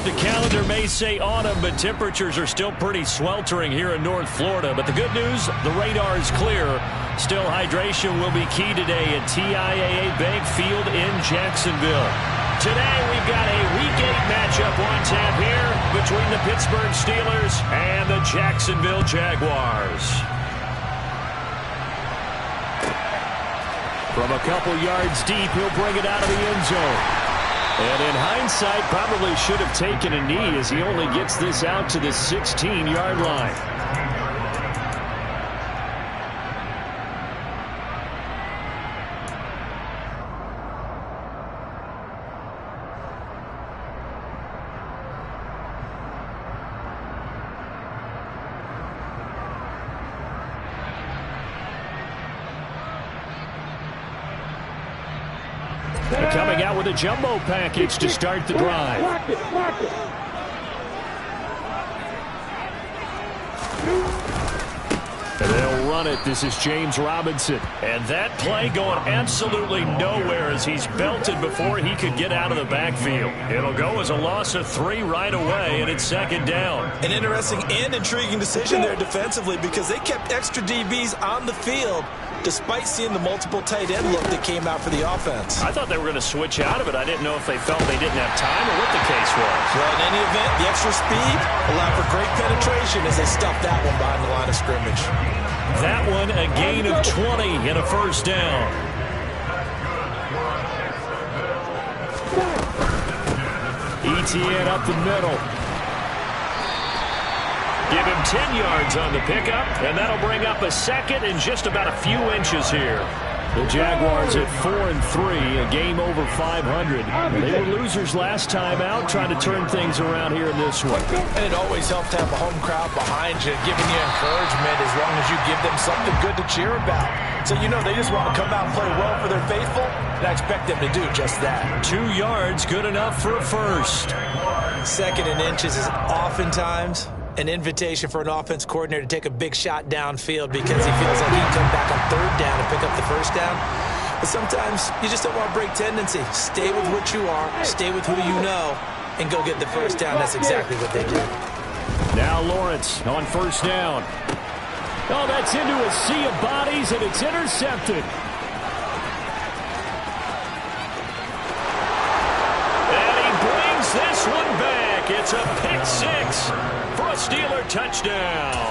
The calendar may say autumn, but temperatures are still pretty sweltering here in North Florida. But the good news, the radar is clear. Still, hydration will be key today at TIAA Bank Field in Jacksonville. Today, we've got a Week 8 matchup on tap here between the Pittsburgh Steelers and the Jacksonville Jaguars. From a couple yards deep, he'll bring it out of the end zone. And in hindsight, probably should have taken a knee as he only gets this out to the 16-yard line. Coming out with a jumbo package to start the drive. And they'll run it. This is James Robinson. And that play going absolutely nowhere as he's belted before he could get out of the backfield. It'll go as a loss of 3 right away, and it's second down. An interesting and intriguing decision there defensively because they kept extra DBs on the field despite seeing the multiple tight end look that came out for the offense. I thought they were going to switch out of it. I didn't know if they felt they didn't have time or what the case was. Well, in any event, the extra speed allowed for great penetration as they stuffed that one behind the line of scrimmage. That one a gain of 20 and a first down. ETN up the middle. Give him 10 yards on the pickup, and that'll bring up a second and just about a few inches here. The Jaguars at 4-3, a game over 500. They were losers last time out, trying to turn things around here in this one. And it always helps to have a home crowd behind you, giving you encouragement as long as you give them something good to cheer about. So you know they just want to come out and play well for their faithful, and I expect them to do just that. 2 yards, good enough for a first. Second and inches is oftentimes an invitation for an offense coordinator to take a big shot downfield because he feels like he can come back on third down and pick up the first down. But sometimes you just don't want to break tendency. Stay with what you are, stay with who you know, and go get the first down. That's exactly what they did. Now Lawrence on first down. Oh, that's into a sea of bodies, and it's intercepted. And he brings this one back. It's a pick six. For a Steeler touchdown.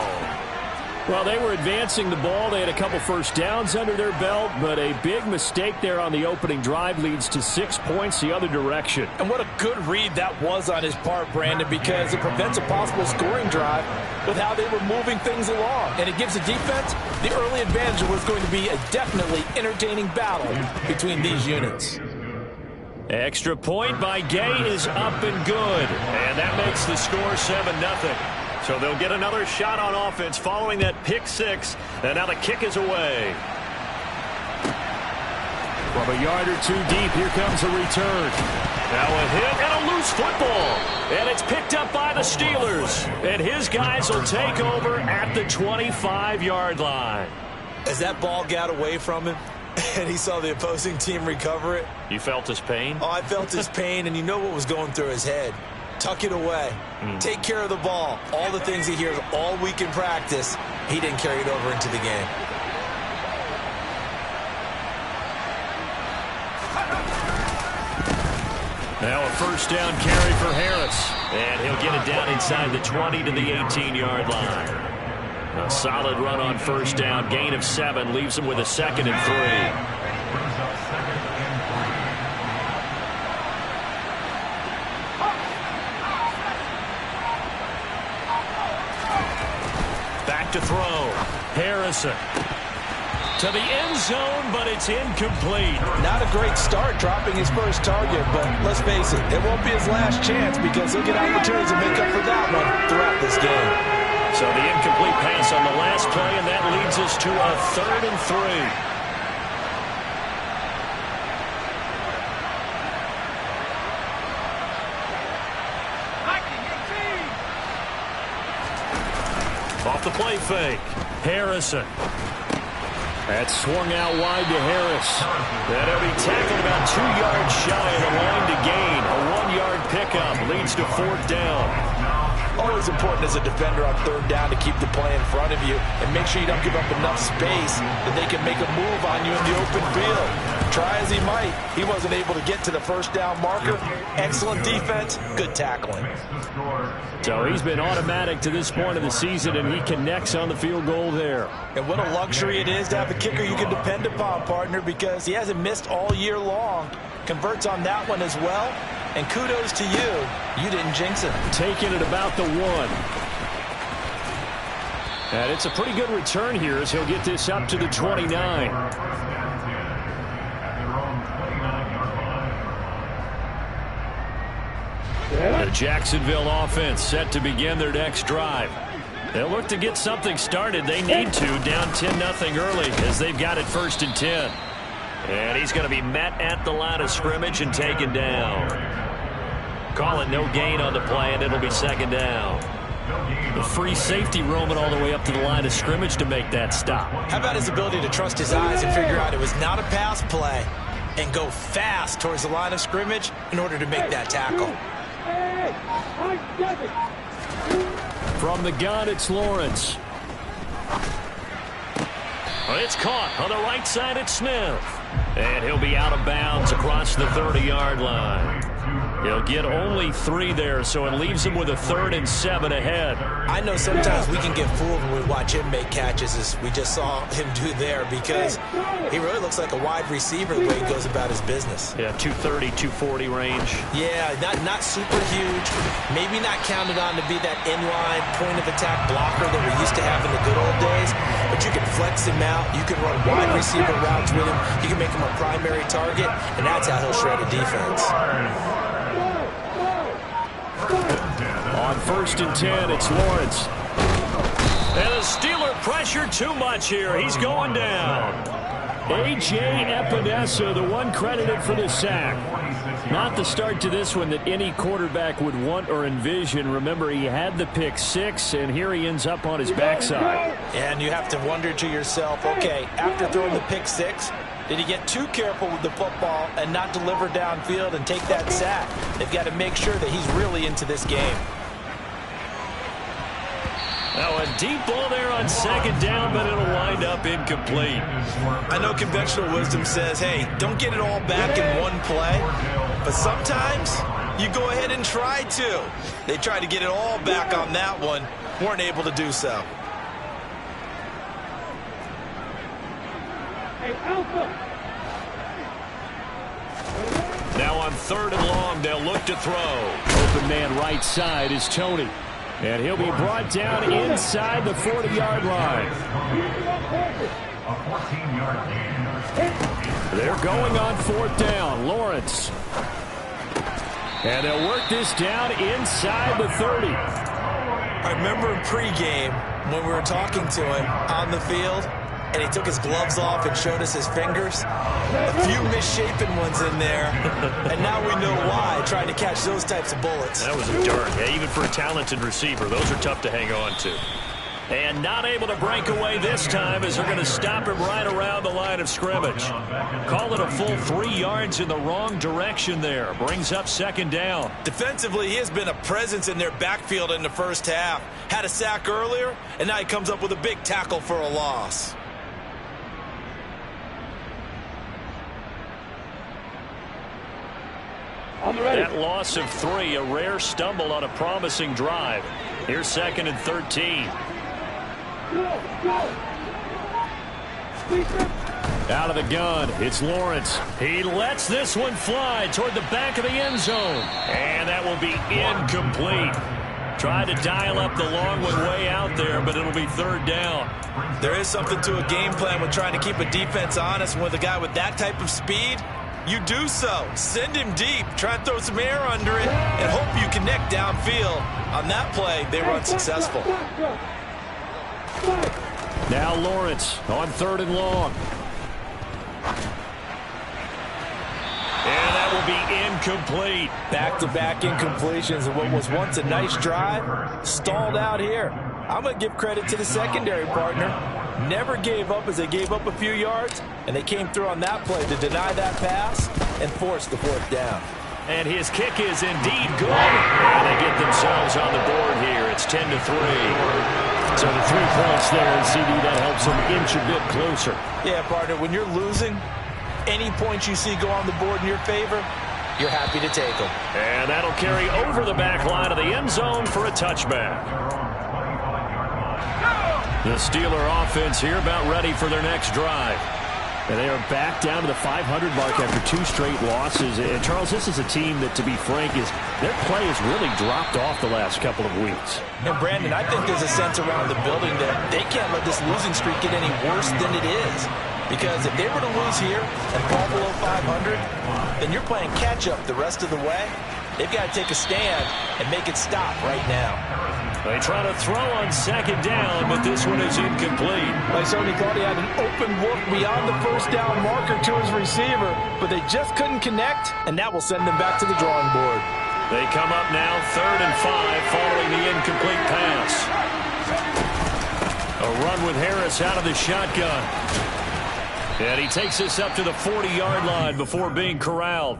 Well, they were advancing the ball. They had a couple first downs under their belt, but a big mistake there on the opening drive leads to 6 points the other direction. And what a good read that was on his part, Brandon, because it prevents a possible scoring drive with how they were moving things along. And it gives the defense the early advantage of what's going to be a definitely entertaining battle between these units. Extra point by Gay is up and good. And that makes the score 7-0. So they'll get another shot on offense following that pick six. And now the kick is away. From a yard or 2 deep, here comes a return. Now a hit and a loose football. And it's picked up by the Steelers. And his guys will take over at the 25-yard line. As that ball got away from him, and he saw the opposing team recover it. You felt his pain? Oh, I felt his pain, and you know what was going through his head. Tuck it away. Take care of the ball. All the things he hears all week in practice, he didn't carry it over into the game. Now a first down carry for Harris. And he'll get it down inside the 20 to the 18-yard line. A solid run on first down. Gain of 7 leaves him with a 2nd and 3. Back to throw. Harrison to the end zone, but it's incomplete. Not a great start dropping his first target, but let's face it, it won't be his last chance because he'll get opportunities to make up for that one throughout this game. So the incomplete pass on the last play, and that leads us to a 3rd and 3. Off the play fake. Harrison. That swung out wide to Harris. That'll be tackled about 2 yards shy of the line to gain. A 1-yard pickup. Leads to 4th down. Always important as a defender on 3rd down to keep the play in front of you and make sure you don't give up enough space that they can make a move on you in the open field. Try as he might, he wasn't able to get to the 1st down marker. Excellent defense, good tackling. So he's been automatic to this point of the season, and he connects on the field goal there. And what a luxury it is to have a kicker you can depend upon, partner, because he hasn't missed all year long. Converts on that one as well. And kudos to you. You didn't jinx it. Taking it about the 1. And it's a pretty good return here as he'll get this up to the 29. The Jacksonville offense set to begin their next drive. They'll look to get something started. They need to, down 10-0 early as they've got it 1st and 10. And he's going to be met at the line of scrimmage and taken down. Call it no gain on the play, and it'll be 2nd down. The free safety roaming all the way up to the line of scrimmage to make that stop. How about his ability to trust his eyes and figure out it was not a pass play and go fast towards the line of scrimmage in order to make that tackle. From the gun, it's Lawrence. It's caught on the right side. It's Smith. And he'll be out of bounds across the 30-yard line. He'll get only 3 there, so it leaves him with a 3rd and 7 ahead. I know sometimes we can get fooled when we watch him make catches, as we just saw him do there, because he really looks like a wide receiver the way he goes about his business. Yeah, 230, 240 range. Yeah, not super huge. Maybe not counted on to be that inline point-of-attack blocker that we used to have in the good old days, but you can flex him out. You can run wide receiver routes with him. You can make him a primary target, and that's how he'll shred a defense. On 1st and 10, it's Lawrence. And the Steeler pressure too much here. He's going down. A.J. Epinesa, the one credited for the sack. Not the start to this one that any quarterback would want or envision. Remember, he had the pick 6, and here he ends up on his backside. And you have to wonder to yourself, okay, after throwing the pick 6, did he get too careful with the football and not deliver downfield and take that sack? They've got to make sure that he's really into this game. Now a deep ball there on 2nd down, but it'll wind up incomplete. I know conventional wisdom says, hey, don't get it all back in one play. But sometimes you go ahead and try to. They tried to get it all back on that one. Weren't able to do so. Now on 3rd and long, they'll look to throw. Open man right side is Tony. And he'll be brought down inside the 40-yard line. They're going on 4th down. Lawrence. And they'll work this down inside the 30. I remember in pregame when we were talking to him on the field, and he took his gloves off and showed us his fingers. A few misshapen ones in there, and now we know why, trying to catch those types of bullets. That was a dart. Yeah, even for a talented receiver, those are tough to hang on to. And not able to break away this time as they're going to stop him right around the line of scrimmage. Call it a full 3 yards in the wrong direction there. Brings up 2nd down. Defensively, he has been a presence in their backfield in the first half. Had a sack earlier, and now he comes up with a big tackle for a loss. That loss of 3, a rare stumble on a promising drive. Here's 2nd and 13. Out of the gun, it's Lawrence. He lets this one fly toward the back of the end zone. And that will be incomplete. Tried to dial up the long one way out there, but it'll be 3rd down. There is something to a game plan with trying to keep a defense honest. With a guy with that type of speed, you do so. Send him deep. Try and throw some air under it and hope you connect downfield. On that play, they were unsuccessful. Now Lawrence on 3rd and long. And that will be incomplete. Back-to-back incompletions of what was once a nice drive. Stalled out here. I'm going to give credit to the secondary partner. Never gave up as they gave up a few yards, and they came through on that play to deny that pass and force the 4th down. And his kick is indeed good. And they get themselves on the board here. It's 10-3. So the 3 points there, CD, that helps them inch a bit closer. Yeah, partner, when you're losing, any points you see go on the board in your favor, you're happy to take them. And that'll carry over the back line of the end zone for a touchback. The Steeler offense here about ready for their next drive. And they are back down to the 500 mark after 2 straight losses. And, Charles, this is a team that, to be frank, their play has really dropped off the last couple of weeks. And, Brandon, I think there's a sense around the building that they can't let this losing streak get any worse than it is. Because if they were to lose here and fall below 500, then you're playing catch-up the rest of the way. They've got to take a stand and make it stop right now. They try to throw on second down, but this one is incomplete. They certainly thought he had an open look beyond the first down marker to his receiver, but they just couldn't connect, and that will send them back to the drawing board. They come up now 3rd and 5 following the incomplete pass. A run with Harris out of the shotgun. And he takes us up to the 40-yard line before being corralled.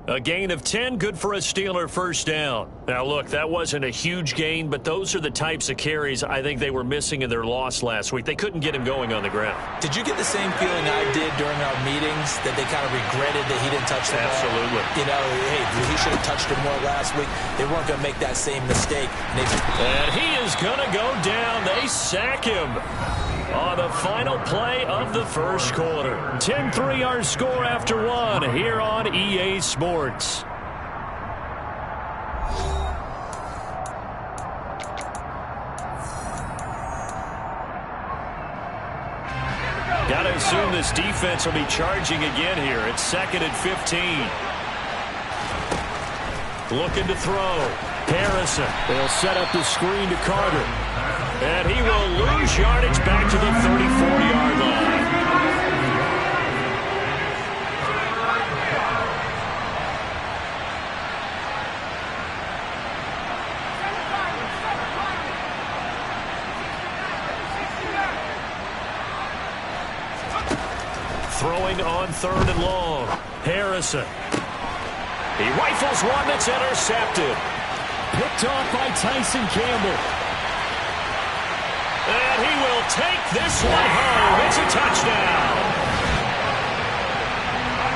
A gain of 10, good for a Steeler first down. Now, look, that wasn't a huge gain, but those are the types of carries I think they were missing in their loss last week. They couldn't get him going on the ground. Did you get the same feeling I did during our meetings, that they kind of regretted that he didn't touch the ball? Absolutely. You know, hey, he should have touched it more last week. They weren't going to make that same mistake. And he is going to go down. They sack him on the final play of the first quarter. 10-3 our score after 1 here on EA Sports. Got to assume this defense will be charging again here. It's 2nd and 15. Looking to throw. Harrison. They'll set up the screen to Carter. And he will lose yardage back to the 34-yard line. Throwing on 3rd and long. Harrison. He rifles one that's intercepted. Picked off by Tyson Campbell. And he will take this one home. It's a touchdown.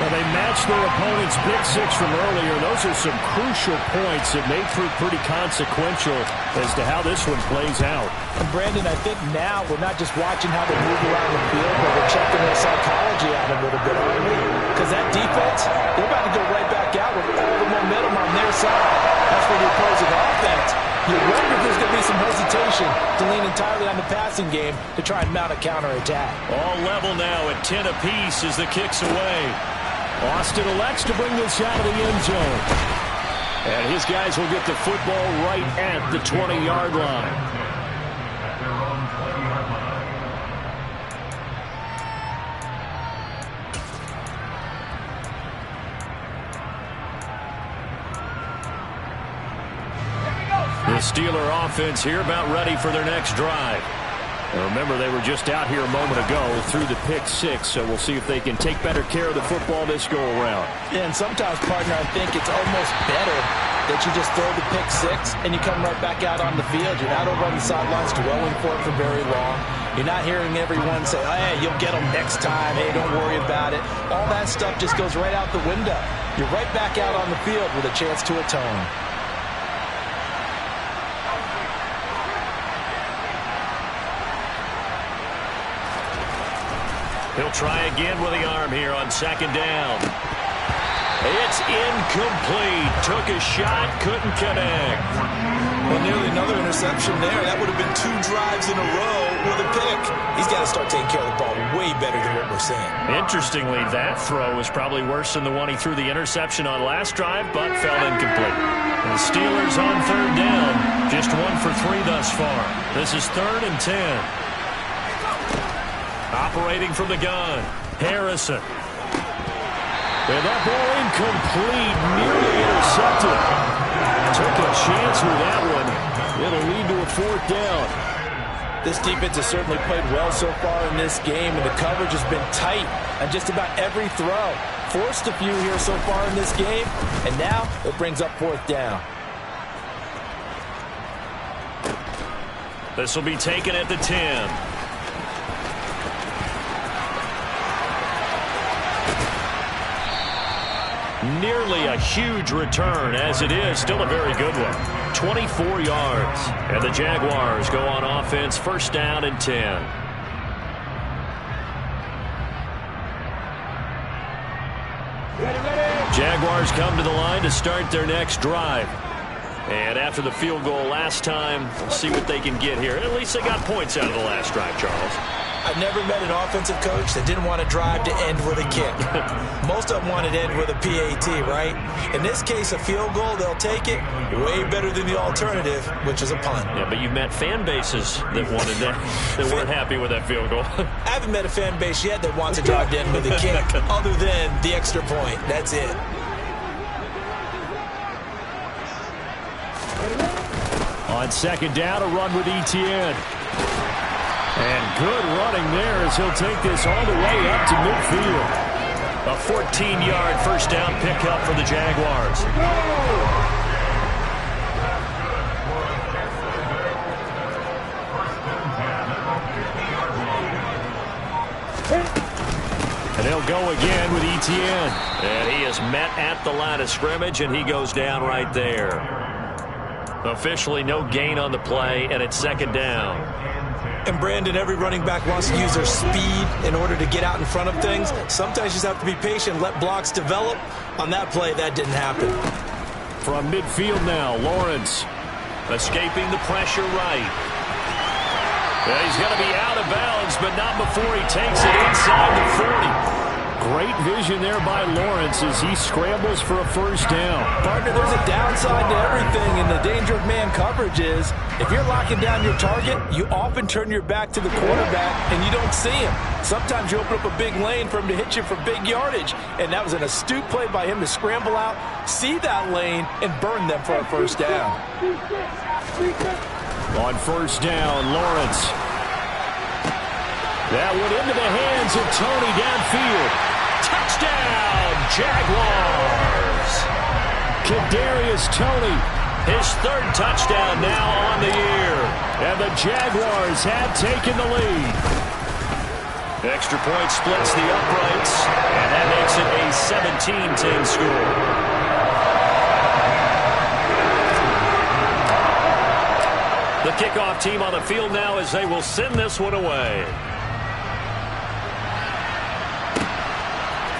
Well, they matched their opponent's pick 6 from earlier. Those are some crucial points that made through pretty consequential as to how this one plays out. And Brandon, I think now we're not just watching how they move around the field, but we're checking their psychology out a little bit, aren't we? Because that defense, they're about to go right back out with all the momentum on their side. That's for the opposing offense. You wonder if there's going to be some hesitation to lean entirely on the passing game to try and mount a counterattack. All level now at 10 apiece as the kick's away. Austin elects to bring this out of the end zone. And his guys will get the football right at the 20-yard line. The Steeler offense here about ready for their next drive. And remember, they were just out here a moment ago through the pick 6, so we'll see if they can take better care of the football this go-around. Yeah, and sometimes, partner, I think it's almost better that you just throw the pick 6 and you come right back out on the field. You're not over on the sidelines dwelling for it for very long. You're not hearing everyone say, oh, hey, you'll get them next time. Hey, don't worry about it. All that stuff just goes right out the window. You're right back out on the field with a chance to atone. He'll try again with the arm here on 2nd down. It's incomplete. Took a shot, couldn't connect. Well, nearly another interception there. That would have been 2 drives in a row with a pick. He's got to start taking care of the ball way better than what we're seeing. Interestingly, that throw was probably worse than the one he threw the interception on last drive, but fell incomplete. And the Steelers on 3rd down. Just 1 for 3 thus far. This is 3rd and 10. Operating from the gun, Harrison. And that ball incomplete, nearly intercepted. Took a chance with that one. It'll lead to a 4th down. This defense has certainly played well so far in this game, and the coverage has been tight on just about every throw. Forced a few here so far in this game, and now it brings up 4th down. This will be taken at the 10. Nearly a huge return, as it is still a very good one. 24 yards. And the Jaguars go on offense, 1st down and 10. Jaguars come to the line to start their next drive. And after the field goal last time, we'll see what they can get here. At least they got points out of the last drive, Charles. I've never met an offensive coach that didn't want to drive to end with a kick. Most of them want it to end with a PAT, right? In this case, a field goal, they'll take it. Way better than the alternative, which is a punt. Yeah, but you've met fan bases that wanted that, that weren't happy with that field goal. I haven't met a fan base yet that wants to drive to end with a kick, other than the extra point. That's it. On 2nd down, a run with Etienne. And good running there as he'll take this all the way up to midfield. A 14-yard 1st down pickup for the Jaguars. And they'll go again with Etienne. And he is met at the line of scrimmage, and he goes down right there. Officially no gain on the play, and it's 2nd down. And Brandon, every running back wants to use their speed in order to get out in front of things. Sometimes you just have to be patient, let blocks develop. On that play, that didn't happen. From midfield now, Lawrence escaping the pressure right. Yeah, he's going to be out of bounds, but not before he takes it inside the 40. Great vision there by Lawrence as he scrambles for a 1st down. Partner, there's a downside to everything, and the danger of man coverage is if you're locking down your target, you often turn your back to the quarterback and you don't see him. Sometimes you open up a big lane for him to hit you for big yardage, and that was an astute play by him to scramble out, see that lane, and burn them for a 1st down. On 1st down, Lawrence. That went into the hands of Tony downfield. Touchdown, Jaguars! Kadarius Toney, his 3rd touchdown now on the year. And the Jaguars have taken the lead. Extra point splits the uprights, and that makes it a 17-10 score. The kickoff team on the field now as they will send this one away.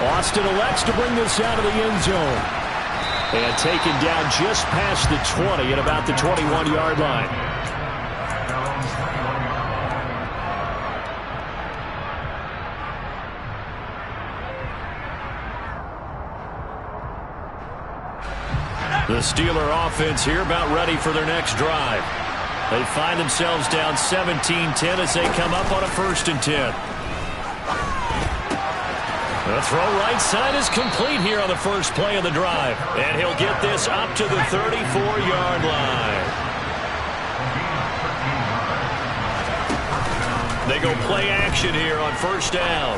Austin elects to bring this out of the end zone. And taken down just past the 20 at about the 21-yard line. The Steeler offense here about ready for their next drive. They find themselves down 17-10 as they come up on a 1st and 10. The throw right side is complete here on the 1st play of the drive. And he'll get this up to the 34-yard line. They go play action here on 1st down.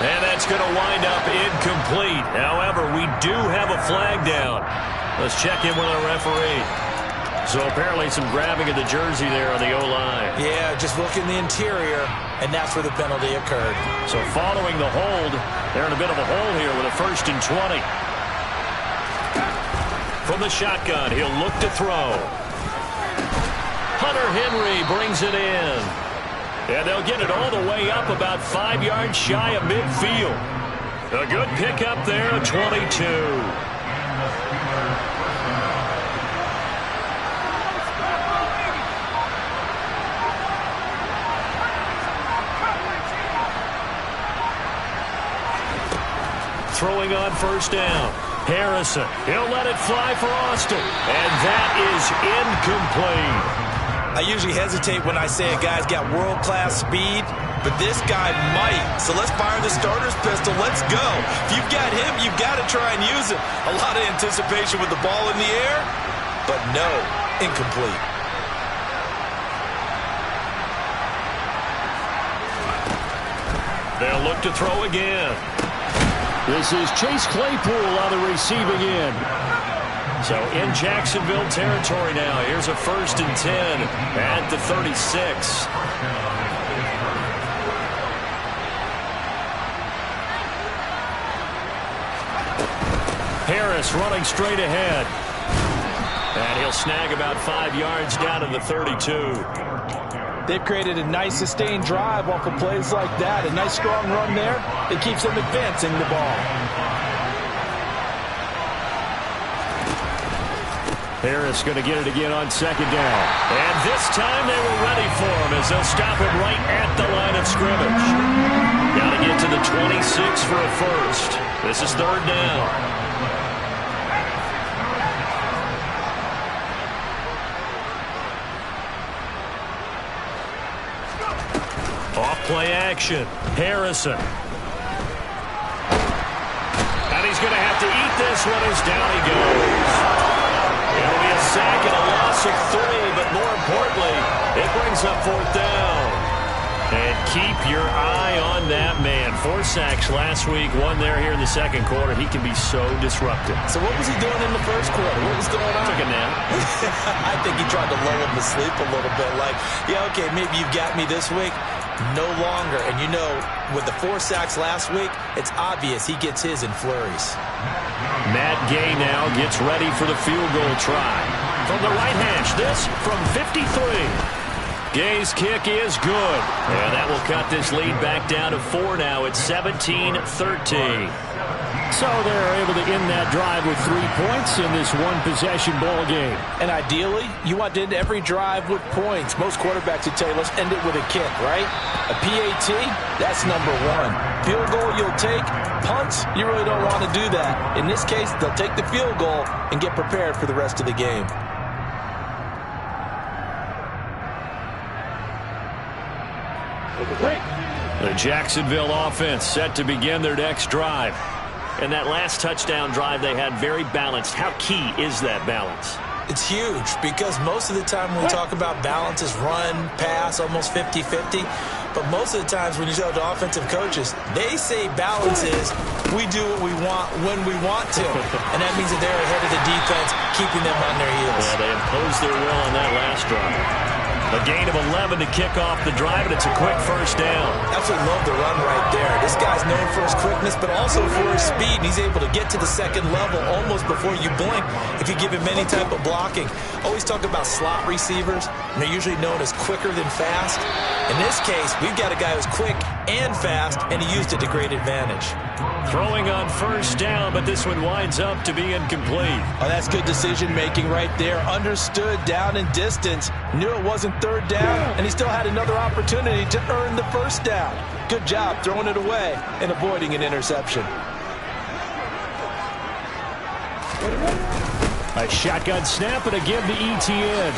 And that's going to wind up incomplete. However, we do have a flag down. Let's check in with our referee. So apparently some grabbing of the jersey there on the O-line. Yeah, just look in the interior, and that's where the penalty occurred. So following the hold, they're in a bit of a hole here with a 1st and 20. From the shotgun, he'll look to throw. Hunter Henry brings it in. And they'll get it all the way up about 5 yards shy of midfield. A good pickup there at 22. Throwing on 1st down. Harrison, he'll let it fly for Austin. And that is incomplete. I usually hesitate when I say a guy's got world-class speed, but this guy might. So let's fire the starter's pistol. Let's go. If you've got him, you've got to try and use him. A lot of anticipation with the ball in the air, but no, incomplete. They'll look to throw again. This is Chase Claypool on the receiving end. So in Jacksonville territory now. Here's a 1st and 10 at the 36. Harris running straight ahead. And he'll snag about 5 yards down to the 32. They've created a nice sustained drive off of plays like that. A nice strong run there. It keeps them advancing the ball. Harris going to get it again on 2nd down. And this time they were ready for him as they'll stop him right at the line of scrimmage. Got to get to the 26 for a first. This is 3rd down. Off-play action. Harrison. And he's going to have to eat this one as down he goes. It'll be a sack and a loss of 3, but more importantly, it brings up 4th down. And keep your eye on that man. 4 sacks last week, 1 there here in the 2nd quarter. He can be so disruptive. So what was he doing in the 1st quarter? What was going on? Took a nap. I think he tried to lull him to sleep a little bit. Like, yeah, okay, maybe you've got me this week. No longer. And you know, with the 4 sacks last week, it's obvious he gets his in flurries. Matt Gay now gets ready for the field goal try. From the right hash, this from 53. Gay's kick is good. And that will cut this lead back down to 4 now. It's 17-13. So they're able to end that drive with 3 points in this one-possession ball game. And ideally, you want to end every drive with points. Most quarterbacks would tell you, let's end it with a kick, right? A PAT, that's number 1. Field goal you'll take. Punts, you really don't want to do that. In this case, they'll take the field goal and get prepared for the rest of the game. The Jacksonville offense set to begin their next drive. And that last touchdown drive they had very balanced. How key is that balance? It's huge because most of the time when we talk about balance is run, pass, almost 50-50. But most of the times when you talk to offensive coaches, they say balance is we do what we want when we want to. And that means that they're ahead of the defense, keeping them on their heels. Yeah, they imposed their will on that last drive. A gain of 11 to kick off the drive, and it's a quick 1st down. Absolutely love the run right there. This guy's known for his quickness, but also for his speed. And he's able to get to the 2nd level almost before you blink if you give him any type of blocking. Always talk about slot receivers, and they're usually known as quicker than fast. In this case, we've got a guy who's quick and fast, and he used it to great advantage. Throwing on 1st down, but this one winds up to be incomplete. Oh, that's good decision-making right there. Understood down and distance. Knew it wasn't 3rd down, and he still had another opportunity to earn the 1st down. Good job throwing it away and avoiding an interception. A shotgun snap and again to ETN.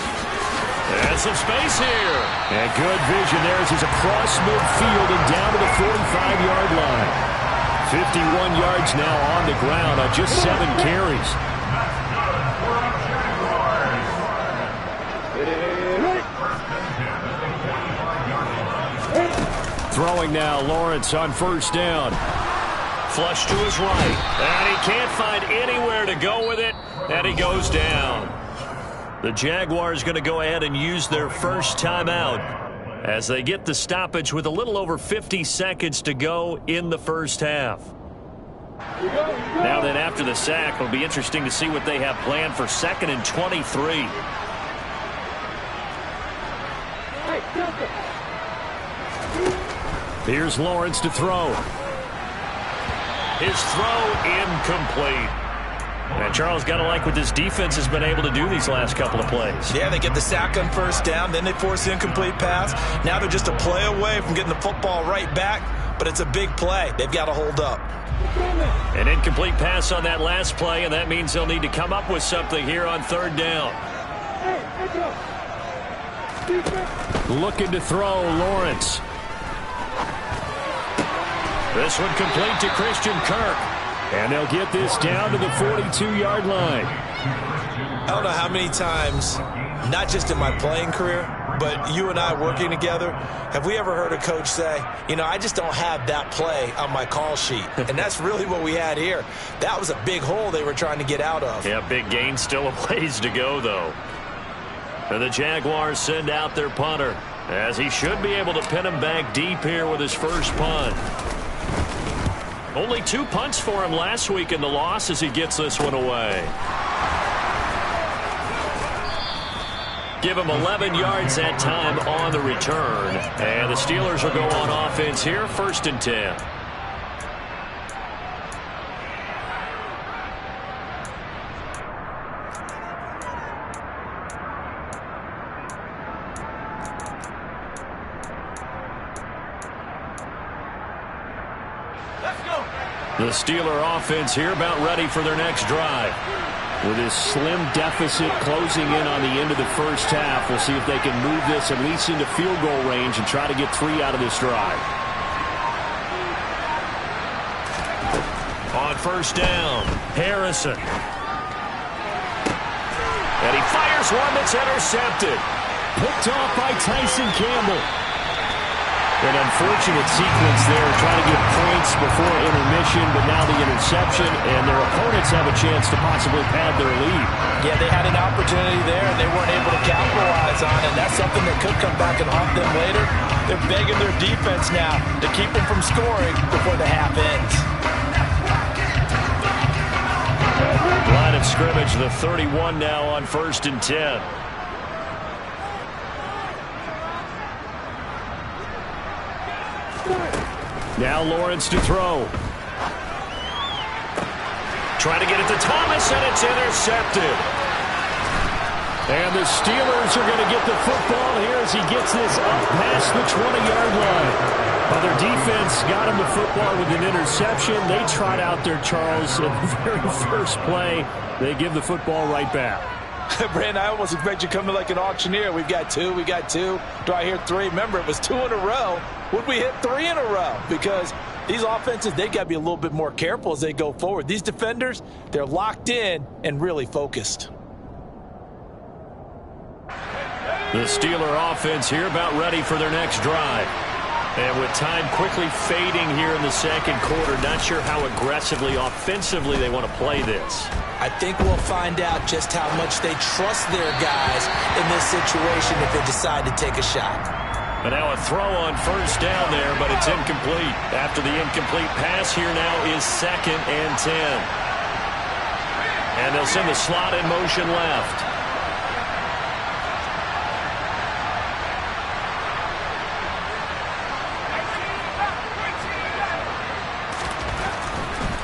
And some space here. And good vision there as he's across midfield and down to the 45-yard line. 51 yards now on the ground on just 7 carries. Throwing now, Lawrence on 1st down. Flush to his right. And he can't find anywhere to go with it. And he goes down. The Jaguars going to go ahead and use their first timeout as they get the stoppage with a little over 50 seconds to go in the 1st half. Now then, after the sack, it'll be interesting to see what they have planned for 2nd and 23. Here's Lawrence to throw. His throw incomplete. And Charles, got to like what this defense has been able to do these last couple of plays. Yeah, they get the sack on 1st down, then they force the incomplete pass. Now they're just a play away from getting the football right back, but it's a big play. They've got to hold up. An incomplete pass on that last play, and that means they'll need to come up with something here on 3rd down. Looking to throw, Lawrence. This one complete to Christian Kirk. And they'll get this down to the 42-yard line. I don't know how many times not just in my playing career, but you and I working together, have we ever heard a coach say, I just don't have that play on my call sheet? And that's really what we had here. That was a big hole they were trying to get out of. Yeah, big gain, still a ways to go, though. And the Jaguars send out their punter, as he should be able to pin him back deep here with his first punt. Only 2 punts for him last week in the loss as he gets this one away. Give him 11 yards that time on the return. And the Steelers will go on offense here, 1st and 10. The Steeler offense here about ready for their next drive. With his slim deficit closing in on the end of the first half, we'll see if they can move this at least into field goal range and try to get 3 out of this drive. On 1st down, Harrison. And he fires one that's intercepted. Picked off by Tyson Campbell. An unfortunate sequence there, trying to get points before intermission, but now the interception, and their opponents have a chance to possibly pad their lead. Yeah, they had an opportunity there, and they weren't able to capitalize on it. That's something that could come back and haunt them later. They're begging their defense now to keep them from scoring before the half ends. Line of scrimmage, the 31 now on 1st and 10. Now Lawrence to throw. Trying to get it to Thomas, and it's intercepted. And the Steelers are going to get the football here as he gets this up past the 20-yard line. Well, their defense got him the football with an interception. They trot out there, Charles, in the very first play. They give the football right back. Brandon, I almost expect you coming like an auctioneer. We've got 2, we got 2. Do I hear 3? Remember, it was 2 in a row. Would we hit 3 in a row? Because these offenses, they got to be a little bit more careful as they go forward. These defenders, they're locked in and really focused. The Steeler offense here about ready for their next drive. And with time quickly fading here in the second quarter, not sure how aggressively, offensively they want to play this. I think we'll find out just how much they trust their guys in this situation if they decide to take a shot. But now a throw on 1st down there, but it's incomplete. After the incomplete pass here now is 2nd and 10. And they'll send the slot in motion left.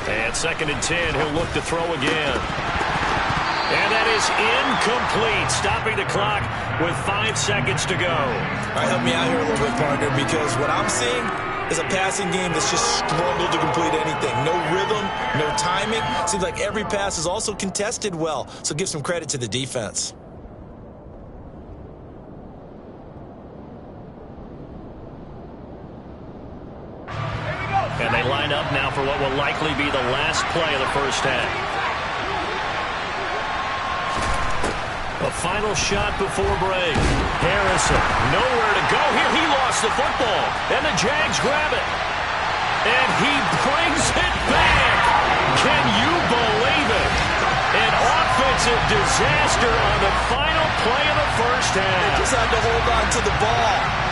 And 2nd and 10, he'll look to throw again. And that is incomplete, stopping the clock with 5 seconds to go. All right, help me out here a little bit, partner, because what I'm seeing is a passing game that's just struggled to complete anything. No rhythm, no timing. Seems like every pass is also contested well, so give some credit to the defense. And they line up now for what will likely be the last play of the first half. A final shot before break. Harrison, nowhere to go here. He lost the football, and the Jags grab it. And he brings it back. Can you believe it? An offensive disaster on the final play of the first half. They just had to hold on to the ball.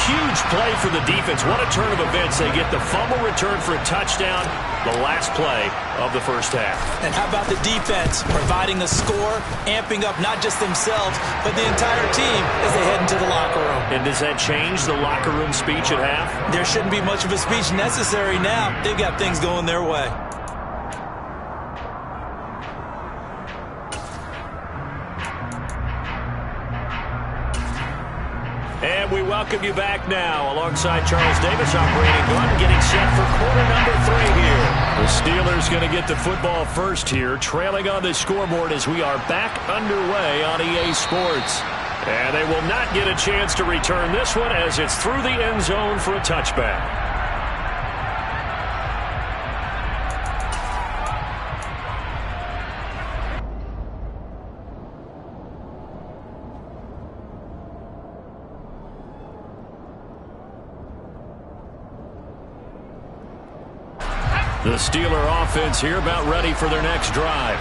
Huge play for the defense. What a turn of events. They get the fumble return for a touchdown, the last play of the first half. And how about the defense providing a score, amping up not just themselves, but the entire team as they head into the locker room. And does that change the locker room speech at half? There shouldn't be much of a speech necessary now. They've got things going their way. And we welcome you back now alongside Charles Davis, operating gun, getting set for quarter number 3 here. The Steelers going to get the football first here, trailing on the scoreboard as we are back underway on EA Sports. And they will not get a chance to return this one as it's through the end zone for a touchback. The Steeler offense here about ready for their next drive.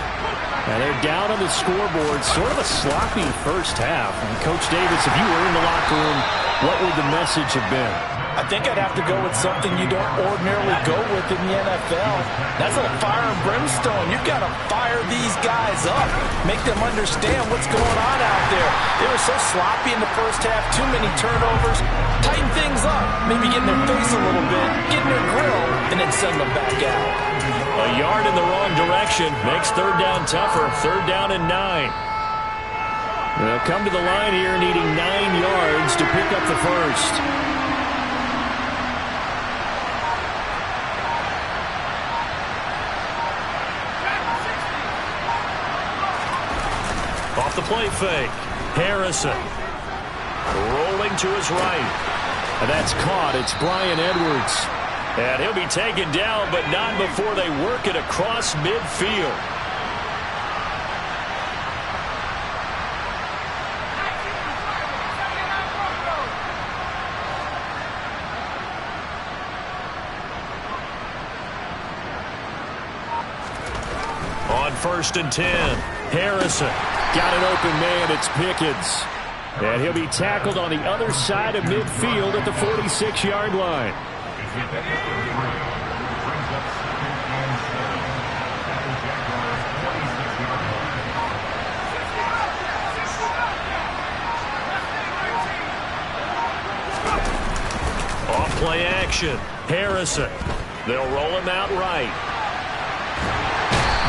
And they're down on the scoreboard. Sort of a sloppy first half. And Coach Davis, if you were in the locker room, what would the message have been? I think I'd have to go with something you don't ordinarily go with in the NFL. That's a fire and brimstone. You've got to fire these guys up. Make them understand what's going on out there. They were so sloppy in the first half. Too many turnovers. Tighten things up. Maybe get in their face a little bit. Get in their grill. And then send them back out. A yard in the wrong direction makes third down tougher. Third down and 9. They'll come to the line here needing 9 yards to pick up the first. Off the play fake. Harrison rolling to his right. And that's caught. It's Bryan Edwards. And he'll be taken down, but not before they work it across midfield. On 1st and 10, Harrison got an open man. It's Pickens. And he'll be tackled on the other side of midfield at the 46-yard line. Off play action. Harrison. They'll roll him out right.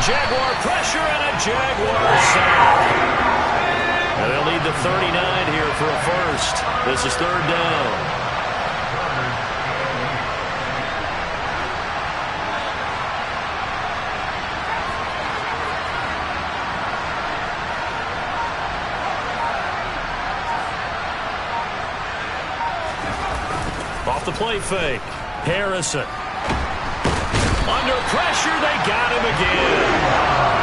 Jaguar pressure and a Jaguar sack. And they'll need the 39 here for a first. This is third down. Off the play fake. Harrison. Under pressure, they got him again.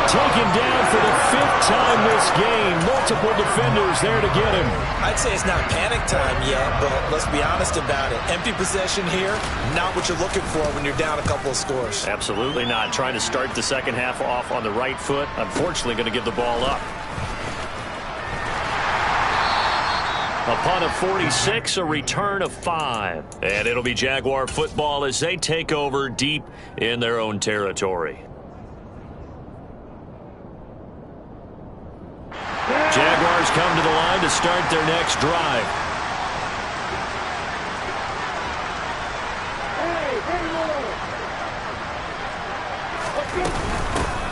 Taken down for the 5th time this game. Multiple defenders there to get him. I'd say it's not panic time yet, but let's be honest about it. Empty possession here, not what you're looking for when you're down a couple of scores. Absolutely not. Trying to start the second half off on the right foot. Unfortunately, going to give the ball up. Upon a 46, a return of 5. And it'll be Jaguar football as they take over deep in their own territory. Jaguars come to the line to start their next drive.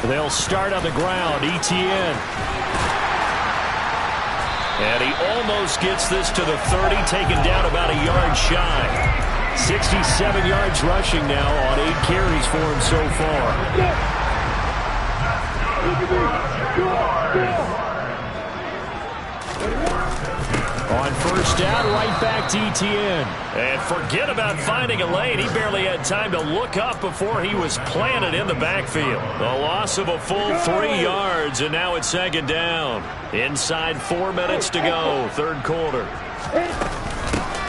They'll start on the ground. Etienne. And he almost gets this to the 30, taken down about a yard shy. 67 yards rushing now on 8 carries for him so far. On first down, right back to Etienne. And forget about finding a lane. He barely had time to look up before he was planted in the backfield. The loss of a full 3 yards, and now it's second down. Inside 4 minutes to go, third quarter.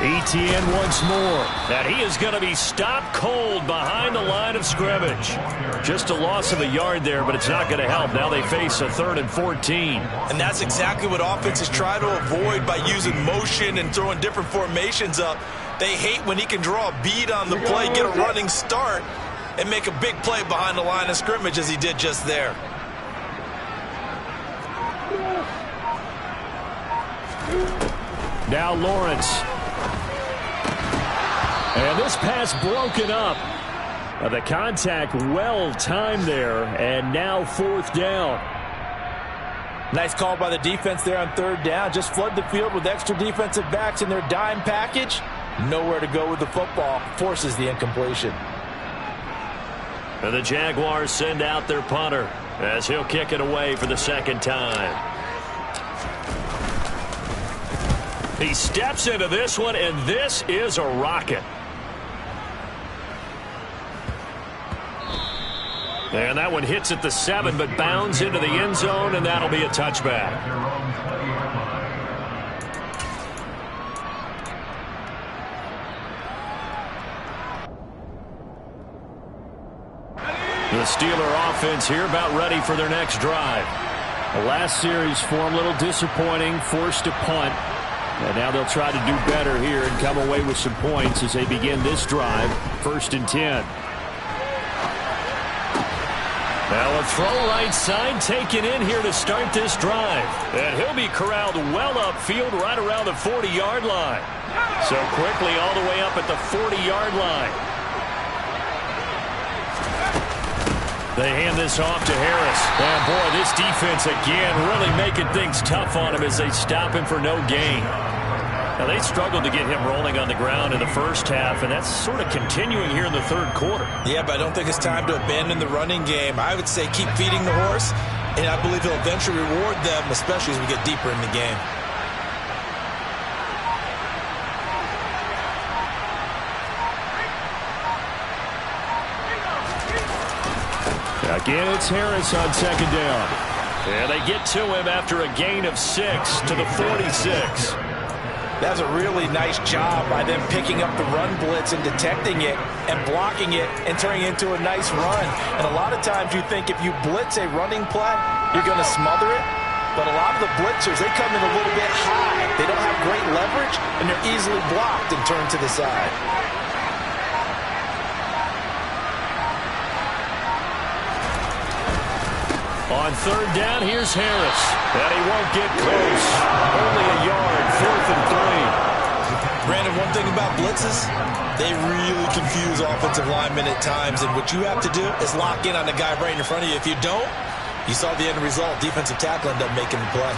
Etienne once more. And he is going to be stopped cold behind the line of scrimmage. Just a loss of a yard there, but it's not going to help. Now they face a 3rd and 14. And that's exactly what offenses try to avoid by using motion and throwing different formations up. They hate when he can draw a bead on the play, get a running start, and make a big play behind the line of scrimmage as he did just there. Now Lawrence. And this pass broken up. The contact well timed there, and now 4th down. Nice call by the defense there on 3rd down. Just flood the field with extra defensive backs in their dime package. Nowhere to go with the football. Forces the incompletion. And the Jaguars send out their punter as he'll kick it away for the 2nd time. He steps into this one, and this is a rocket. And that one hits at the 7, but bounds into the end zone, and that'll be a touchback. The Steeler offense here about ready for their next drive. The last series for them, a little disappointing, forced to punt. And now they'll try to do better here and come away with some points as they begin this drive. 1st and 10. Now a throw right side taken in here to start this drive. And he'll be corralled well upfield right around the 40-yard line. So quickly all the way up at the 40-yard line. They hand this off to Harris. And boy, this defense again really making things tough on him as they stop him for no gain. Now they struggled to get him rolling on the ground in the first half, and that's sort of continuing here in the third quarter. Yeah, but I don't think it's time to abandon the running game. I would say keep feeding the horse, and I believe he'll eventually reward them, especially as we get deeper in the game. Again, it's Harris on 2nd down. And they get to him after a gain of 6 to the 46. That's a really nice job by them picking up the run blitz and detecting it and blocking it and turning it into a nice run. And a lot of times you think if you blitz a running play, you're going to smother it. But a lot of the blitzers, they come in a little bit high. They don't have great leverage, and they're easily blocked and turned to the side. On 3rd down, here's Harris. And he won't get close. Only a yard, 4th and 3. Brandon, one thing about blitzes, they really confuse offensive linemen at times. And what you have to do is lock in on the guy right in front of you. If you don't, you saw the end result. Defensive tackle ended up making the play.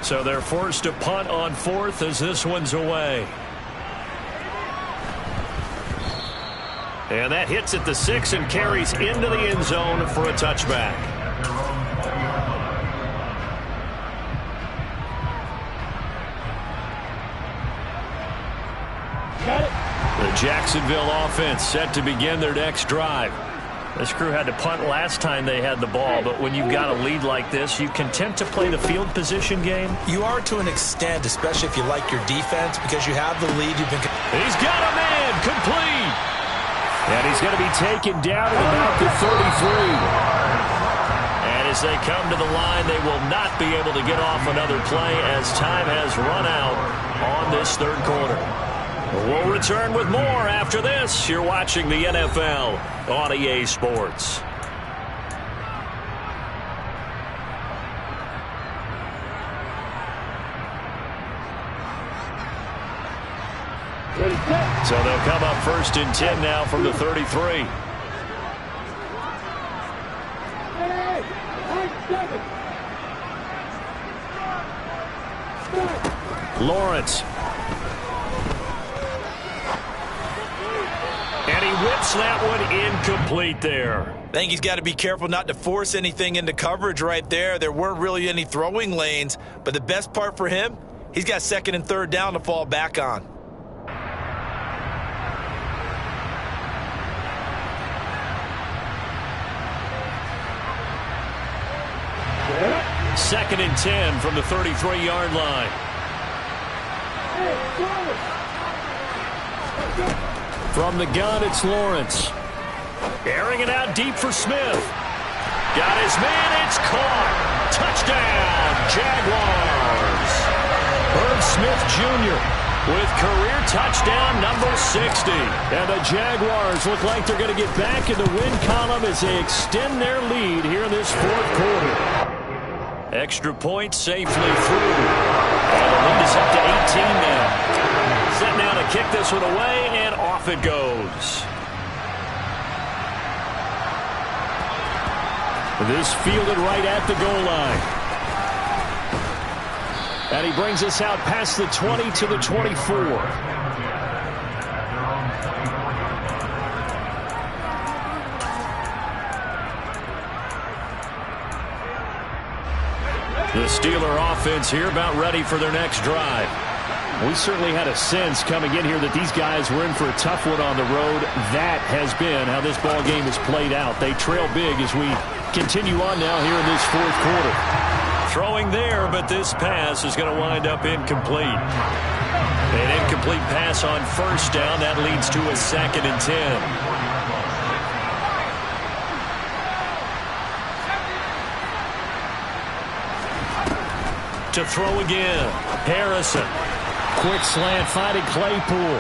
So they're forced to punt on 4th as this one's away. And that hits at the 6 and carries into the end zone for a touchback. The Jacksonville offense set to begin their next drive. This crew had to punt last time they had the ball, but when you've got a lead like this, you can tend to play the field position game. You are to an extent, especially if you like your defense, because you have the lead. He's got a man, complete. And he's going to be taken down at about the 33. And as they come to the line, they will not be able to get off another play as time has run out on this third quarter. We'll return with more after this. You're watching the NFL on EA Sports. So they'll come up 1st and 10 now from the 33. Lawrence. And he whips that one incomplete there. I think he's got to be careful not to force anything into coverage right there. There weren't really any throwing lanes, but the best part for him, he's got 2nd and 3rd down to fall back on. Second and 10 from the 33-yard line. From the gun, it's Lawrence. Airing it out deep for Smith. Got his man, it's caught. Touchdown, Jaguars. Herb Smith Jr. with career touchdown number 60. And the Jaguars look like they're going to get back in the win column as they extend their lead here in this fourth quarter. Extra point safely through. And the lead is up to 18 now. Set now to kick this one away, and off it goes. This fielded right at the goal line. And he brings us out past the 20 to the 24. The Steeler offense here about ready for their next drive. We certainly had a sense coming in here that these guys were in for a tough one on the road. That has been how this ball game has played out. They trail big as we continue on now here in this fourth quarter. Throwing there, but this pass is going to wind up incomplete. An incomplete pass on first down. That leads to a 2nd and 10. to throw again. Harrison. Quick slant finding Claypool.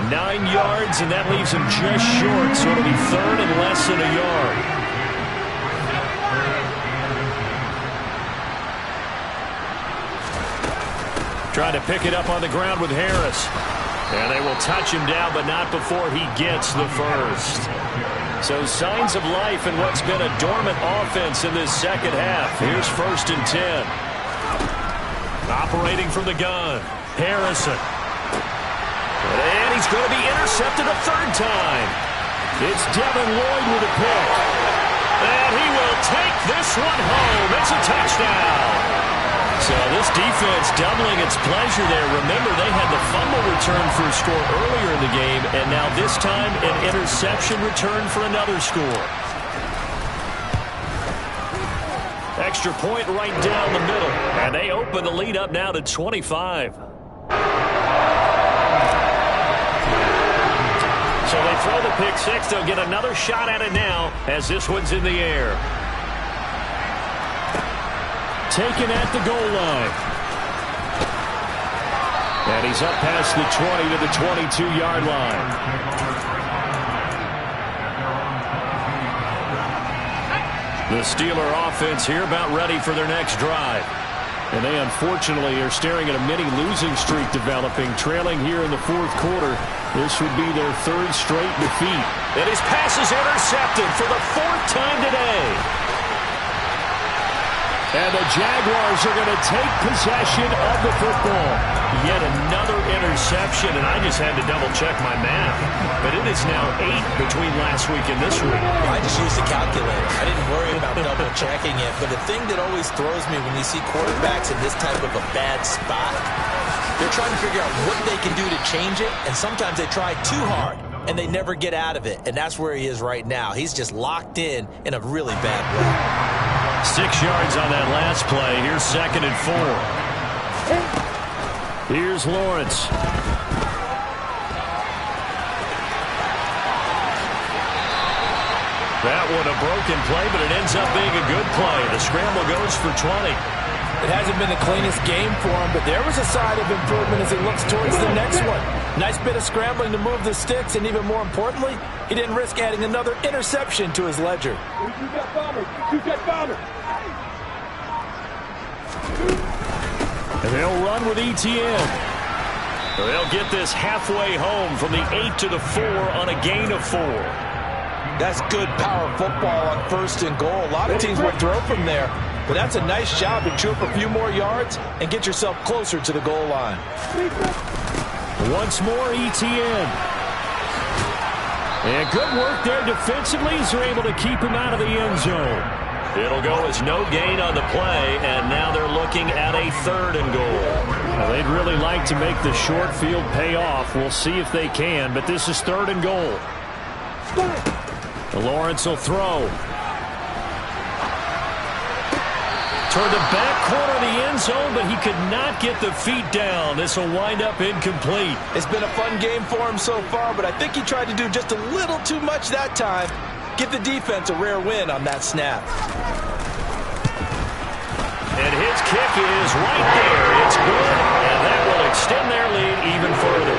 9 yards, and that leaves him just short, so it'll be third and less than a yard. Trying to pick it up on the ground with Harris. And they will touch him down, but not before he gets the first. So signs of life in what's been a dormant offense in this second half. Here's 1st and 10. Operating from the gun. Harrison. And he's going to be intercepted a third time. It's Devin Lloyd with a pick. And he will take this one home. It's a touchdown. So this defense doubling its pleasure there. Remember, they had the fumble return for a score earlier in the game, and now this time an interception return for another score. Extra point right down the middle, and they open the lead up now to 25. So they throw the pick six. They'll get another shot at it now as this one's in the air. Taken at the goal line. And he's up past the 20 to the 22-yard line. The Steeler offense here about ready for their next drive. And they unfortunately are staring at a mini losing streak developing, trailing here in the fourth quarter. This would be their third straight defeat. And his pass is intercepted for the fourth time today. And the Jaguars are going to take possession of the football. Yet another interception, and I just had to double-check my math. But it is now 8 between last week and this week. I just used a calculator. I didn't worry about double-checking it. But the thing that always throws me when you see quarterbacks in this type of a bad spot, they're trying to figure out what they can do to change it, and sometimes they try too hard, and they never get out of it. And that's where he is right now. He's just locked in a really bad way. 6 yards on that last play. Here's 2nd and 4. Here's Lawrence. That one a broken play, but it ends up being a good play. The scramble goes for 20. It hasn't been the cleanest game for him, but there was a sign of improvement as he looks towards the next one. Nice bit of scrambling to move the sticks, and even more importantly, he didn't risk adding another interception to his ledger. And they'll run with ETN. They'll get this halfway home from the 8 to the 4 on a gain of 4. That's good power football on 1st and goal. A lot of teams would throw from there, but that's a nice job to chew up a few more yards and get yourself closer to the goal line. Once more, ETN. And good work there defensively as they're able to keep him out of the end zone. It'll go as no gain on the play, and now they're looking at a 3rd and goal. Well, they'd really like to make the short field pay off. We'll see if they can, but this is 3rd and goal. Lawrence will throw. Toward the back corner of the end zone, but he could not get the feet down. This will wind up incomplete. It's been a fun game for him so far, but I think he tried to do just a little too much that time. Give the defense a rare win on that snap. And his kick is right there. It's good, and that will extend their lead even further.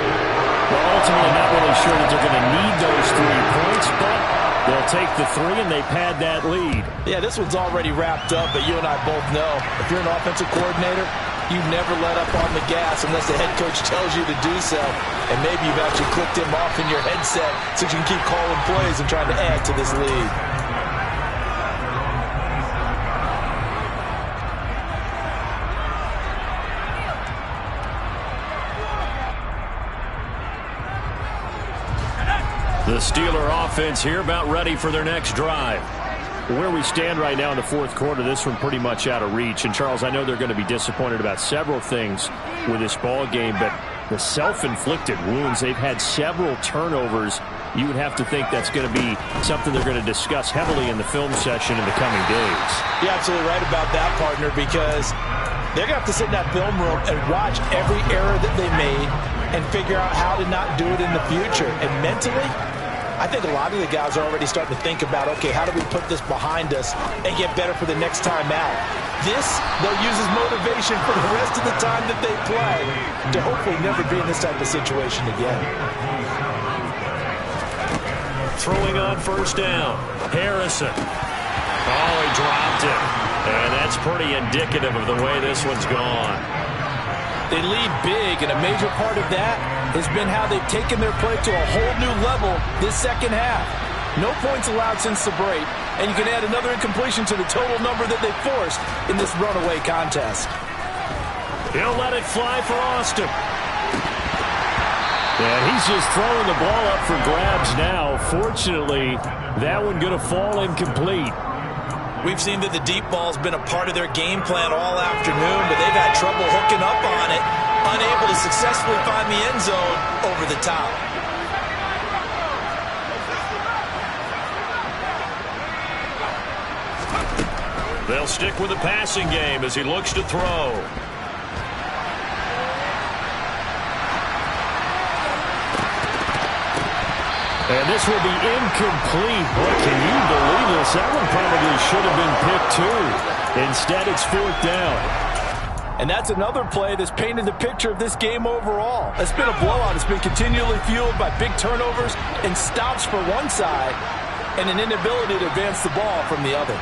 Well, ultimately, not really sure that they're going to need those 3 points, but they'll take the 3, and they pad that lead. Yeah, this one's already wrapped up, but you and I both know if you're an offensive coordinator, you never let up on the gas unless the head coach tells you to do so. And maybe you've actually clicked him off in your headset so you can keep calling plays and trying to add to this lead. The Steeler offense here about ready for their next drive. Where we stand right now in the fourth quarter, this one pretty much out of reach. And, Charles, I know they're going to be disappointed about several things with this ball game, but the self-inflicted wounds, they've had several turnovers. You would have to think that's going to be something they're going to discuss heavily in the film session in the coming days. You're absolutely right about that, partner, because they're going to have to sit in that film room and watch every error that they made and figure out how to not do it in the future. And mentally, I think a lot of the guys are already starting to think about, okay, how do we put this behind us and get better for the next time out? This, they'll use as motivation for the rest of the time that they play to hopefully never be in this type of situation again. Throwing on first down. Harrison. Oh, he dropped it. And that's pretty indicative of the way this one's gone. They lead big, and a major part of that has been how they've taken their play to a whole new level this second half. No points allowed since the break, and you can add another incompletion to the total number that they forced in this runaway contest. He'll let it fly for Austin. And he's just throwing the ball up for grabs now. Fortunately, that one going to fall incomplete. We've seen that the deep ball's been a part of their game plan all afternoon, but they've had trouble hooking up on it, unable to successfully find the end zone over the top. They'll stick with the passing game as he looks to throw. And this will be incomplete. Boy, can you believe this? That one probably should have been picked too. Instead, it's fourth down. And that's another play that's painted the picture of this game overall. It's been a blowout. It's been continually fueled by big turnovers and stops for one side and an inability to advance the ball from the other.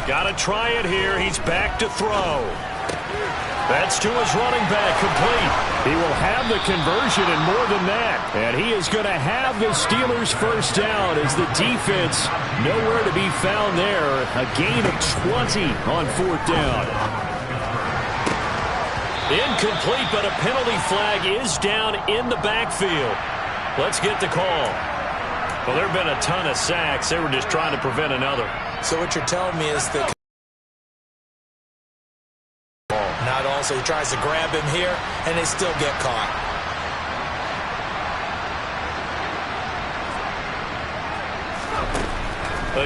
Got to try it here. He's back to throw. That's to his running back, complete. He will have the conversion and more than that. And he is going to have the Steelers first down as the defense nowhere to be found there. A gain of 20 on fourth down. Incomplete, but a penalty flag is down in the backfield. Let's get the call. Well, there have been a ton of sacks. They were just trying to prevent another. So what you're telling me is that not also he tries to grab him here, and they still get caught.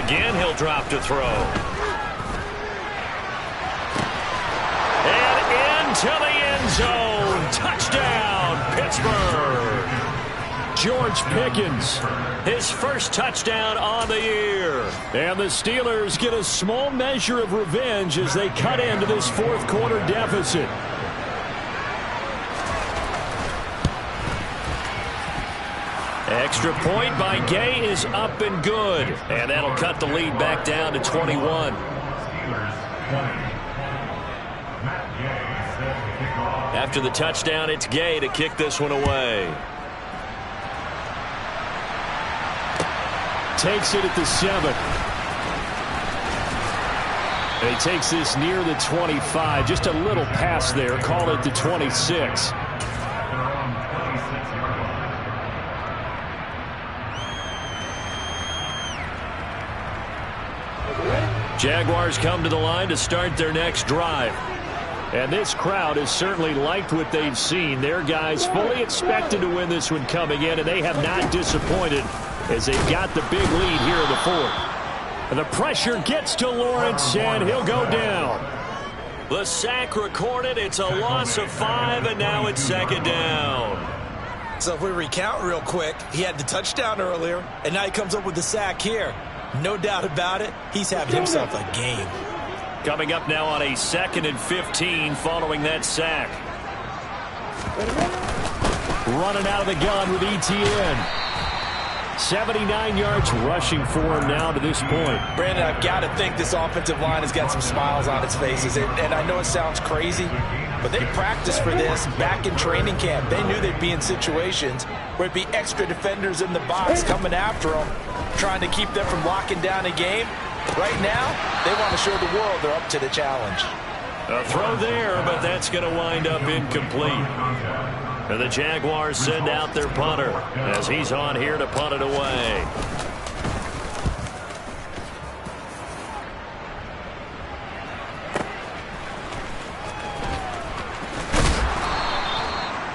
Again, he'll drop to throw. And into the end zone. Touchdown, Pittsburgh. George Pickens, his first touchdown on the year. And the Steelers get a small measure of revenge as they cut into this fourth quarter deficit. Extra point by Gay is up and good. And that'll cut the lead back down to 21. After the touchdown, it's Gay to kick this one away. Takes it at the 7. And he takes this near the 25. Just a little pass there. Call it the 26. Jaguars come to the line to start their next drive. And this crowd has certainly liked what they've seen. Their guys fully expected to win this one coming in, and they have not disappointed as they've got the big lead here in the fourth. And the pressure gets to Lawrence, and he'll go down. The sack recorded. It's a loss of 5, and now it's second down. So if we recount real quick, he had the touchdown earlier, and now he comes up with the sack here. No doubt about it, he's having himself a game. Coming up now on a 2nd and 15 following that sack. Running out of the gun with ETN. 79 yards rushing for him now to this point. Brandon, I've got to think this offensive line has got some smiles on its faces. And I know it sounds crazy, but they practiced for this back in training camp. They knew they'd be in situations where it'd be extra defenders in the box coming after them, trying to keep them from locking down a game. Right now, they want to show the world they're up to the challenge. A throw there, but that's going to wind up incomplete. And the Jaguars send out their punter as he's on here to punt it away.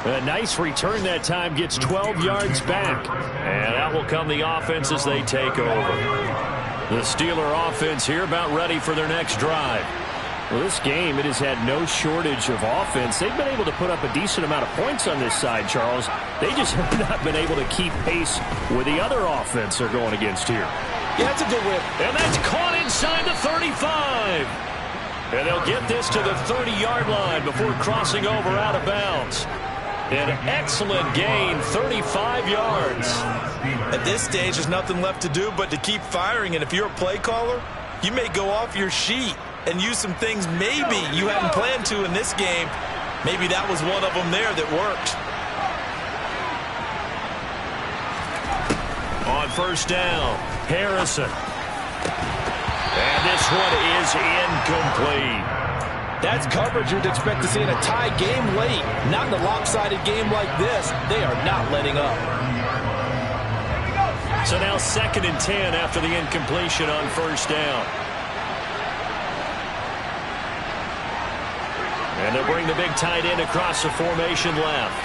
A nice return that time, gets 12 yards back. And out will come the offense as they take over. The Steeler offense here about ready for their next drive. Well, this game, it has had no shortage of offense. They've been able to put up a decent amount of points on this side, Charles. They just have not been able to keep pace with the other offense they're going against here. Yeah, that's a good whip. And that's caught inside the 35. And they'll get this to the 30-yard line before crossing over out of bounds. An excellent gain, 35 yards. At this stage, there's nothing left to do but to keep firing. And if you're a play caller, you may go off your sheet and use some things maybe you hadn't planned to in this game. Maybe that was one of them there that worked. On first down, Harrison. And this one is incomplete. That's coverage you'd expect to see in a tie game late. Not in a lopsided game like this. They are not letting up. So now 2nd and 10 after the incompletion on first down. And they'll bring the big tight end across the formation left.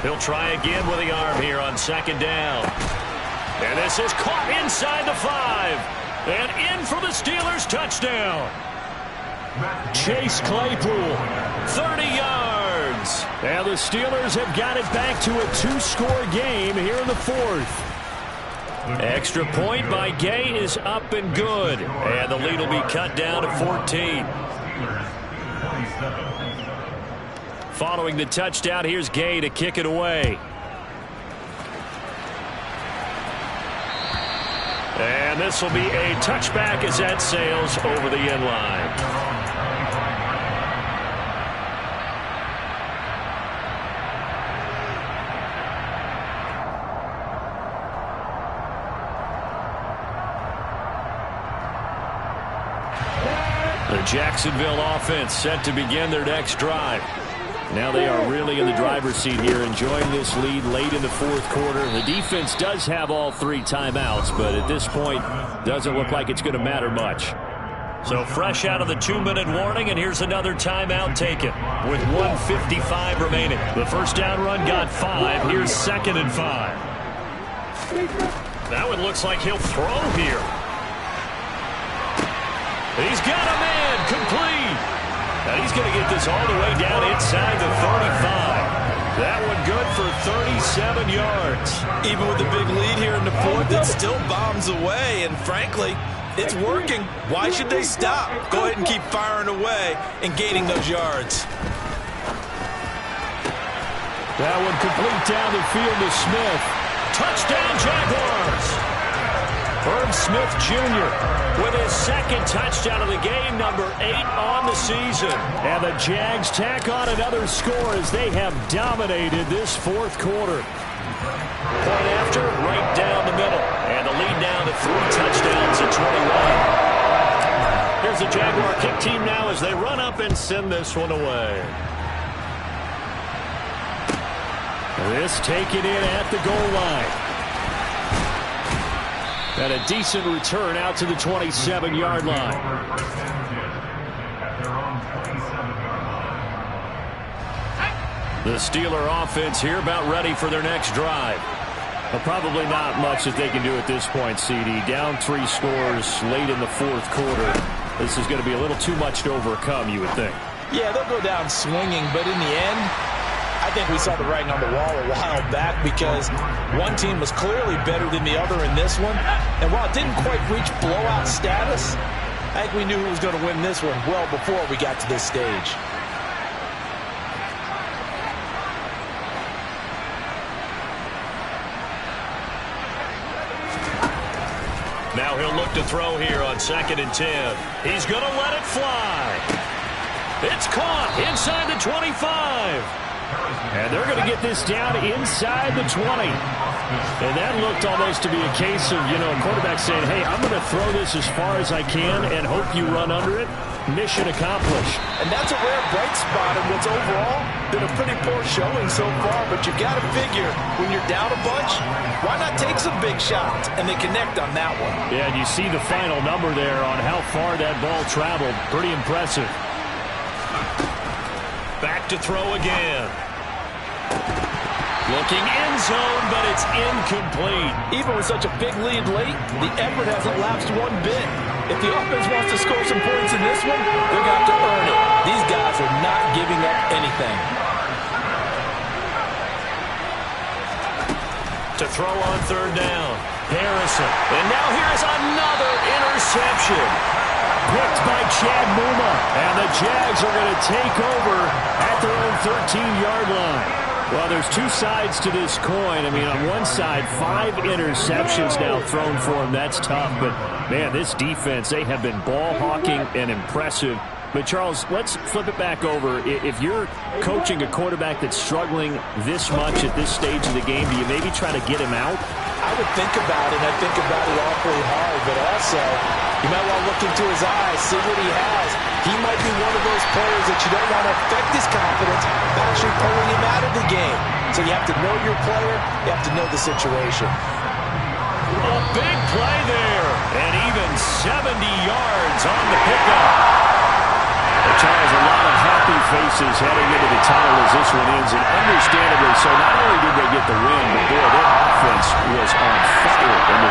He'll try again with the arm here on 2nd down. And this is caught inside the 5. And in for the Steelers touchdown. Chase Claypool, 30 yards. And the Steelers have got it back to a 2-score game here in the 4th. Extra point by Gay is up and good. And the lead will be cut down to 14. Following the touchdown, here's Gay to kick it away. And this will be a touchback as that sails over the end line. The Jacksonville offense set to begin their next drive. Now they are really in the driver's seat here, enjoying this lead late in the 4th quarter. The defense does have all 3 timeouts, but at this point, doesn't look like it's going to matter much. So fresh out of the 2-minute warning, and here's another timeout taken with 1:55 remaining. The first down run got 5. Here's 2nd and 5. That one looks like he'll throw here. He's got a man complete. And he's going to get this all the way down inside the 35. That one good for 37 yards. Even with the big lead here in the 4th, it still bombs away. And frankly, it's working. Why should they stop? Go ahead and keep firing away and gaining those yards. That one complete down the field to Smith. Touchdown, Jaguars. Herb Smith Jr. with his 2nd touchdown of the game, number 8 on the season. And the Jags tack on another score as they have dominated this 4th quarter. Point after, right down the middle. And the lead down to 3 touchdowns at 21. Here's the Jaguar kick team now as they run up and send this one away. This taken in at the goal line. And a decent return out to the 27-yard line. The Steeler offense here about ready for their next drive. But probably not much that they can do at this point, CD. Down 3 scores late in the 4th quarter. This is going to be a little too much to overcome, you would think. Yeah, they'll go down swinging, but in the end, I think we saw the writing on the wall a while back because one team was clearly better than the other in this one. And while it didn't quite reach blowout status, I think we knew who was going to win this one well before we got to this stage. Now he'll look to throw here on 2nd and 10. He's going to let it fly. It's caught inside the 25. And they're going to get this down inside the 20. And that looked almost to be a case of, a quarterback saying, hey, I'm going to throw this as far as I can and hope you run under it. Mission accomplished. And that's a rare bright spot in what's overall been a pretty poor showing so far. But you got to figure, when you're down a bunch, why not take some big shots? And they connect on that one. Yeah, and you see the final number there on how far that ball traveled. Pretty impressive. Back to throw again. Looking end zone, but it's incomplete. Even with such a big lead late, the effort hasn't lapsed one bit. If the offense wants to score some points in this one, they're going to have to earn it. These guys are not giving up anything. To throw on third down, Harrison. And now here's another interception. Picked by Chad Muma. And the Jags are going to take over at their own 13-yard line. Well, there's two sides to this coin. I mean, on one side, 5 interceptions now thrown for him. That's tough. But, man, this defense, they have been ball hawking and impressive. But, Charles, let's flip it back over. If you're coaching a quarterback that's struggling this much at this stage of the game, do you maybe try to get him out? I would think about it, and I think about it awfully hard. But also, you might want to look into his eyes, see what he has. He might be one of those players that you don't want to affect his confidence by actually pulling him out of the game. So you have to know your player. You have to know the situation. A big play there. And even 70 yards on the pickup. Well, Charles, a lot of happy faces heading into the tunnel as this one ends. And understandably so, not only did they get the win, but boy, their offense was on fire in this